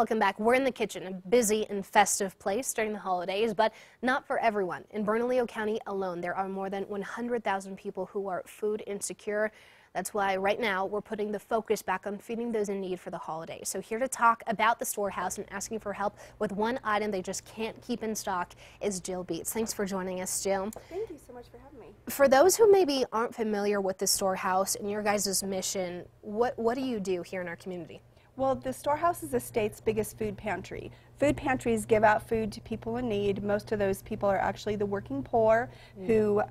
Welcome back. We're in the kitchen, a busy and festive place during the holidays, but not for everyone. In Bernalillo County alone, there are more than 100,000 people who are food insecure. That's why right now we're putting the focus back on feeding those in need for the holidays. So here to talk about the Storehouse and asking for help with one item they just can't keep in stock is Jill Beats. Thanks for joining us, Jill. Thank you so much for having me. For those who maybe aren't familiar with the Storehouse and your guys' mission, what do you do here in our community? Well, the Storehouse is the state's biggest food pantry. Food pantries give out food to people in need. Most of those people are actually the working poor who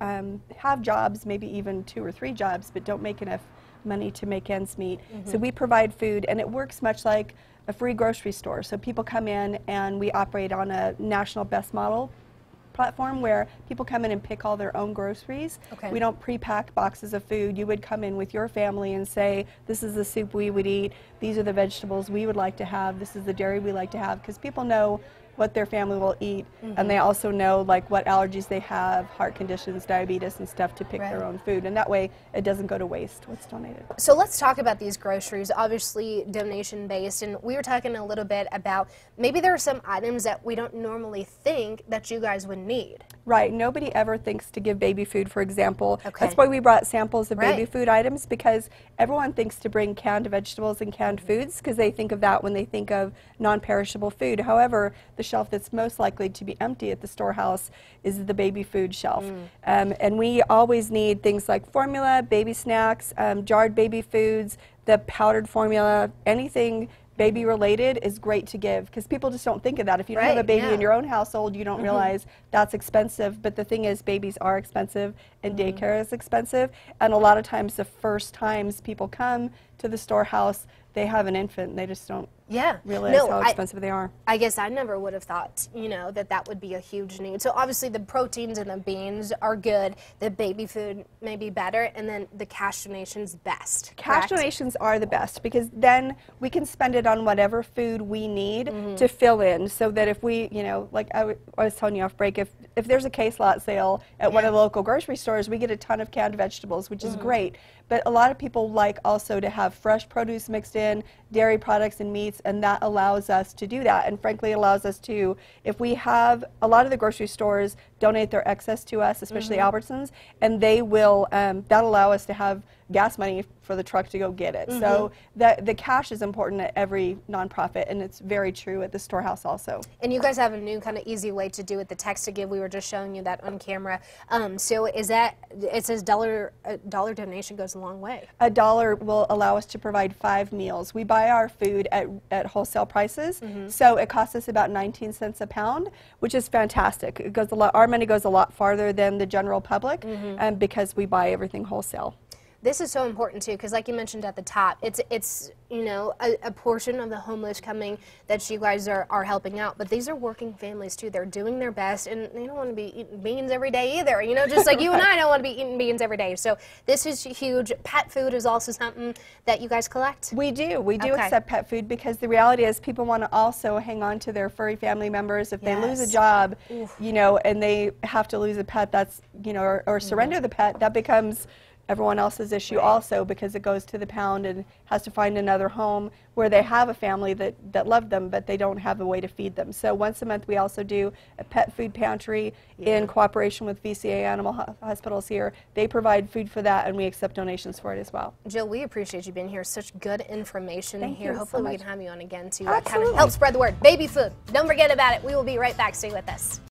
have jobs, maybe even 2 or 3 jobs, but don't make enough money to make ends meet. So we provide food, and it works much like a free grocery store. So people come in, and we operate on a national best model platform where people come in and pick all their own groceries. We don't pre-pack boxes of food. You would come in with your family and say, this is the soup we would eat, these are the vegetables we would like to have, this is the dairy we like to have, because people know what their family will eat, and they also know like what allergies they have, heart conditions, diabetes and stuff, to pick their own food, and that way it doesn't go to waste what's donated. So let's talk about these groceries, obviously donation based, and we were talking a little bit about maybe there are some items that we don't normally think that you guys would need. Right, nobody ever thinks to give baby food, for example. That's why we brought samples of baby food items, because everyone thinks to bring canned vegetables and canned foods because they think of that when they think of non-perishable food. However, the shelf that's most likely to be empty at the Storehouse is the baby food shelf. And we always need things like formula, baby snacks, jarred baby foods, the powdered formula, anything baby related is great to give, because people just don't think of that. If you don't have a baby in your own household, you don't realize that's expensive. But the thing is, babies are expensive and daycare is expensive, and a lot of times the first times people come to the Storehouse, they have an infant and they just don't realize how expensive they are. I guess I never would have thought, you know, that would be a huge need. So obviously the proteins and the beans are good, the baby food may be better, and then the cash donations best. Cash donations are the best, because then we can spend it on whatever food we need to fill in, so that if we, you know, like I was telling you off break, if there's a case lot sale at one of the local grocery stores, we get a ton of canned vegetables, which is great. But a lot of people like also to have fresh produce mixed in, dairy products and meats, and that allows us to do that. And frankly, it allows us to, if we have, a lot of the grocery stores donate their excess to us, especially Albertsons, and they will, that allow us to have gas money for the truck to go get it. So the cash is important at every nonprofit, and it's very true at the Storehouse also. And you guys have a new kind of easy way to do it, the text to give. We were just showing you that on camera. So is that, it says a dollar donation goes a long way. $1 will allow us to provide 5 meals. We buy our food at wholesale prices, so it costs us about 19 cents a pound, which is fantastic. It goes a lot, our money goes a lot farther than the general public, because we buy everything wholesale. This is so important too, because like you mentioned at the top, it's you know, a portion of the homeless coming that you guys are helping out, but these are working families too. They're doing their best, and they don't want to be eating beans every day either, you know, just like you and I don't want to be eating beans every day. So this is huge. Pet food is also something that you guys collect? We do accept pet food, because the reality is people want to also hang on to their furry family members. If they lose a job, you know, and they have to lose a pet, that's, you know, or surrender the pet, that becomes everyone else's issue also, because it goes to the pound and has to find another home where they have a family that loved them, but they don't have a way to feed them. So once a month we also do a pet food pantry in cooperation with VCA Animal Hospitals here. They provide food for that, and we accept donations for it as well. Jill, we appreciate you being here. Such good information Thank here. you Hopefully so we much. can have you on again to kind of help spread the word. Baby food. Don't forget about it. We will be right back. Stay with us.